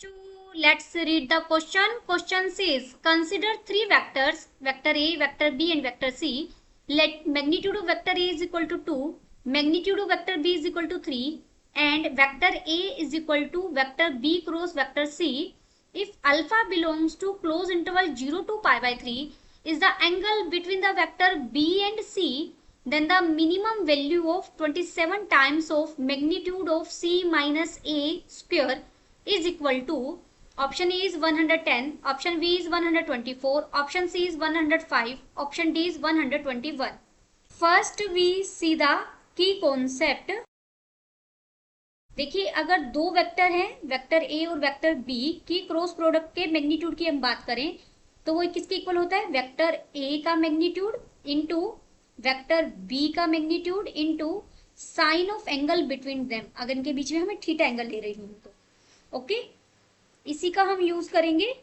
two, let's read the question. Question says, consider three vectors, vector A, vector B and vector C. Let magnitude of vector A is equal to 2, magnitude of vector B is equal to 3 and vector A is equal to vector B cross vector C. If alpha belongs to close interval 0 to pi by 3 is the angle between the vector B and C, then the minimum value of 27 times of magnitude of C minus A square is equal to, option A is 110, option B is 124, option C is 105, option D is 121. First we see the key concept. देखिए अगर दो vector हैं, vector A और vector B की cross product के magnitude की हम बात करें तो वो किसके इक्वल होता है, वेक्टर ए का मैग्नीट्यूड इंटू वेक्टर बी का magnitude into sine of angle between them, अगर इनके बीच में हमें थीटा एंगल ले रही हूं तो ओके इसी का हम यूज करेंगे।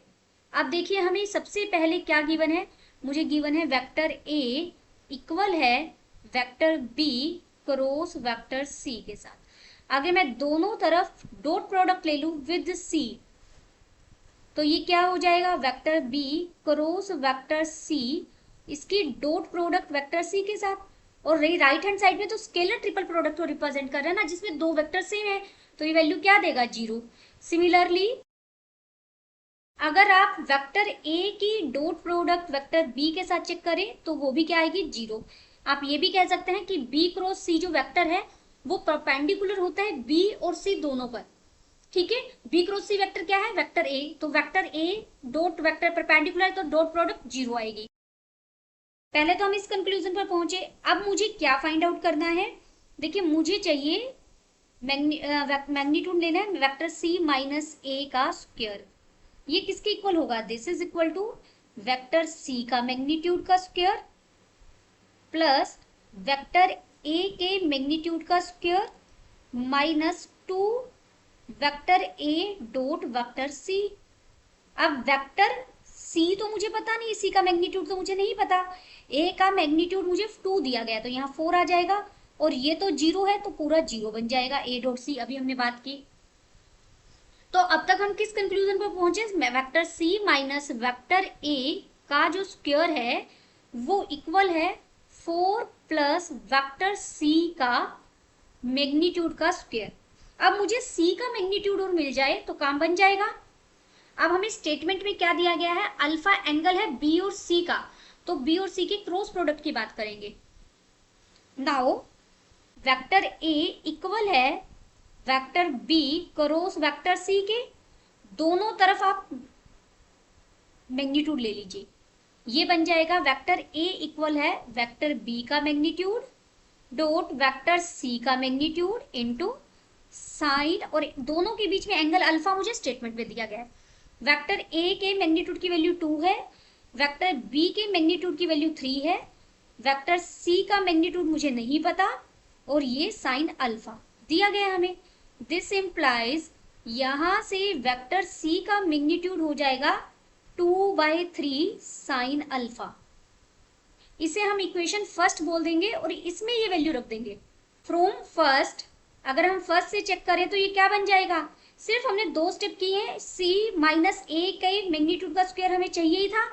अब देखिए हमें सबसे पहले क्या गिवन है, मुझे गिवन है वेक्टर ए इक्वल है vector B cross vector C के साथ। अगर मैं दोनों तरफ डॉट प्रोडक्ट ले लूं विद सी तो ये क्या हो जाएगा, vector B cross vector C, इसकी डॉट प्रोडक्ट वेक्टर सी के साथ, और राइट हैंड साइड में तो स्केलर ट्रिपल प्रोडक्ट को रिप्रेजेंट कर रहा है ना, जिसमें दो वेक्टर सेम है तो ये वैल्यू क्या देगा, 0। सिमिलरली अगर आप वेक्टर ए की डॉट प्रोडक्ट वेक्टर बी के साथ चेक करें तो वो भी क्या आएगी, 0। आप ये भी कह सकते हैं कि बी क्रॉस सी जो वेक्टर है वो परपेंडिकुलर होता है बी और सी दोनों पर, ठीक है। बी क्रॉस सी वेक्टर क्या है, वेक्टर ए, तो vector A dot vector perpendicular तो डॉट प्रोडक्ट 0 आएगी। पहले तो हम इस कंक्लूजन पर पहुंचे। अब मुझे क्या फाइंड आउट करना है, देखिए मुझे चाहिए मैग्नीट्यूड लेना है वेक्टर सी माइनस ए का स्क्वायर। ये किसके इक्वल होगा, this is equal to vector C का मैग्नीट्यूड का स्क्वायर प्लस वेक्टर ए के मैग्नीट्यूड का square minus 2 vector A dot vector C. अब वेक्टर सी तो मुझे पता नहीं, सी का मैग्नीट्यूड तो मुझे नहीं पता, ए का मैग्नीट्यूड मुझे 2 दिया गया तो यहाँ 4 आ जाएगा और ये तो 0 है तो पूरा 0 बन जाएगा, ए डॉट सी अभी हमने बात की। तो अब तक हम किस कंक्लूजन पर पहुंचे, vector C minus vector A का जो स्क्वायर है वो इक्वल है 4 प्लस वेक्टर सी का मैग्नीट्यूड का स्क्वायर। अब मुझे सी का मैग्नीट्यूड और मिल जाए तो काम बन जाएगा। अब हमें स्टेटमेंट में क्या दिया गया है, अल्फा एंगल है बी और सी का, तो बी और सी के क्रॉस प्रोडक्ट की बात करेंगे। नाउ वेक्टर ए इक्वल है vector B cross vector C के, दोनों तरफ आप मैग्नीट्यूड ले लीजिए, ये बन जाएगा वेक्टर ए इक्वल है वेक्टर बी का मैग्नीट्यूड डॉट वेक्टर सी का मैग्नीट्यूड इनटू साइन, और दोनों के बीच में एंगल अल्फा मुझे स्टेटमेंट में दिया गया है। वेक्टर ए के मैग्नीट्यूड की वैल्यू 2 है, वेक्टर बी के मैग्नीट्यूड की वैल्यू 3 है, वेक्टर सी का मैग्नीट्यूड मुझे नहीं पता और ये साइन अल्फा दिया गया हमें। दिस इंप्लाइज यहां से वेक्टर सी का मैग्नीट्यूड हो जाएगा 2/3 साइन अल्फा। इसे हम इक्वेशन फर्स्ट बोल देंगे और इसमें ये वैल्यू रख देंगे। फ्रॉम फर्स्ट अगर हम फर्स्ट से चेक करें तो ये क्या बन जाएगा, सिर्फ हमने 2 स्टेप किए हैं, सी माइनस ए के मैग्नीट्यूड का स्क्वायर हमें चाहिए ही था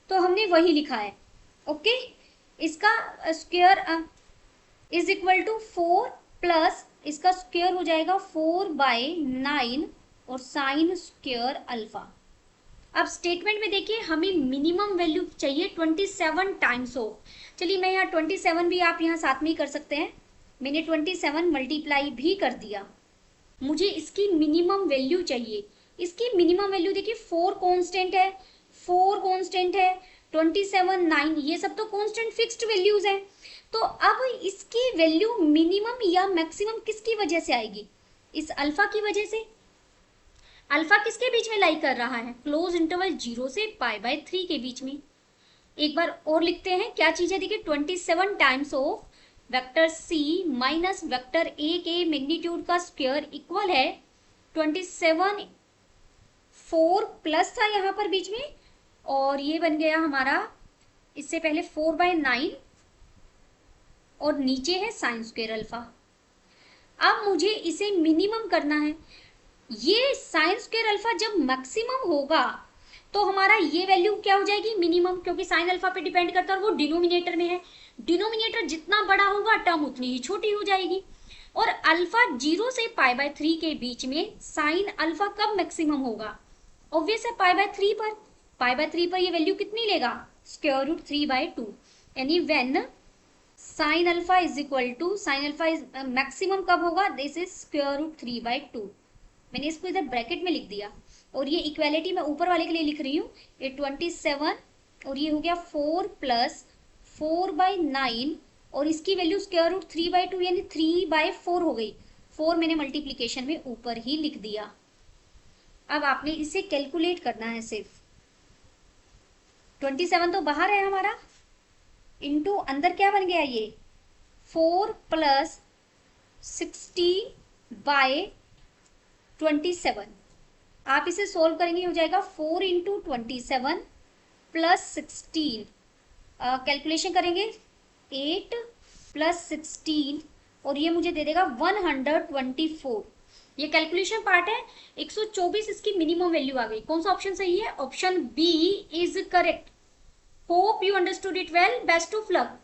तो हमने वही लिखा है, ओके। इसका square is equal to 4 plus इसका स्क्वायर हो जाएगा 4/9 और साइन स्क्वायर अल्फा। अब स्टेटमेंट में देखिए हमें मिनिमम वैल्यू चाहिए 27 टाइम्स ऑफ, चलिए मैं यहाँ 27 भी आप यहाँ साथ में ही कर सकते हैं, मैंने 27 मल्टीप्लाई भी कर दिया। मुझे इसकी मिनिमम वैल्यू चाहिए, इसकी मिनिमम वैल्यू देखिए 4 कांस्टेंट है, 4 कांस्टेंट है, 27 9 ये सब तो कांस्टेंट फिक्स्ड वैल्यूज हैं। तो अब इसकी वैल्यू मिनिमम या मैक्सिमम किसकी वजह से आएगी, इस अल्फा की वजह से। अल्फा किसके बीच में लाई कर रहा है, क्लोज इंटरवल 0 से π/3 के बीच में। एक बार और लिखते हैं क्या चीज है, देखिए 27 times of vector C minus vector A के मैग्नीट्यूड का स्क्वायर इक्वल है 27, 4 प्लस था यहाँ पर बीच में और ये बन गया हमारा इससे पहले 4/9 और नीचे है साइन स्क्वायर अल्फा। अब मुझे इसे मिनिमम करना है ये साइन स्क्वायर अल्फा जब मैक्सिमम होगा तो हमारा ये वैल्यू क्या हो जाएगी, मिनिमम, क्योंकि साइन अल्फा पे डिपेंड करता है और वो डिनोमिनेटर में है। डिनोमिनेटर जितना बड़ा होगा टर्म उतनी ही छोटी हो जाएगी। और अल्फा 0 से π/3 के बीच में साइन अल्फा कब मैक्सिमम होगा, ऑब्वियस है π/3 पर। π/3 पर ये वैल्यू कितनी लेगा, √3/2, यानी when sine alpha is equal to, sine alpha is maximum कब होगा, दिस इज √3/2। मैंने इसको इधर ब्रैकेट में लिख दिया और ये इक्वेलिटी मैं ऊपर वाले के लिए लिख रही हूँ। ये 27 और ये हो गया 4 + 4/9 और इसकी वैल्यू √3/2 यानी 3/4 हो गई। 4 मैंने मल्टीप्लीकेशन में ऊपर ही लिख दिया। अब आपने इसे कैलकुलेट करना है सिर्फ। 27 तो बाहर है हमारा, इंटू अंदर क्या बन गया, ये 4 + 60/27। आप इसे सोल्व करेंगे, हो जाएगा 4 × 27 + 16, कैलकुलेशन करेंगे 8 + 16 और ये मुझे दे देगा 124। ये कैलकुलेशन पार्ट है। 124 इसकी मिनिमम वैल्यू आ गई। कौन सा ऑप्शन सही है, option B is correct. Hope you understood it well, best of luck.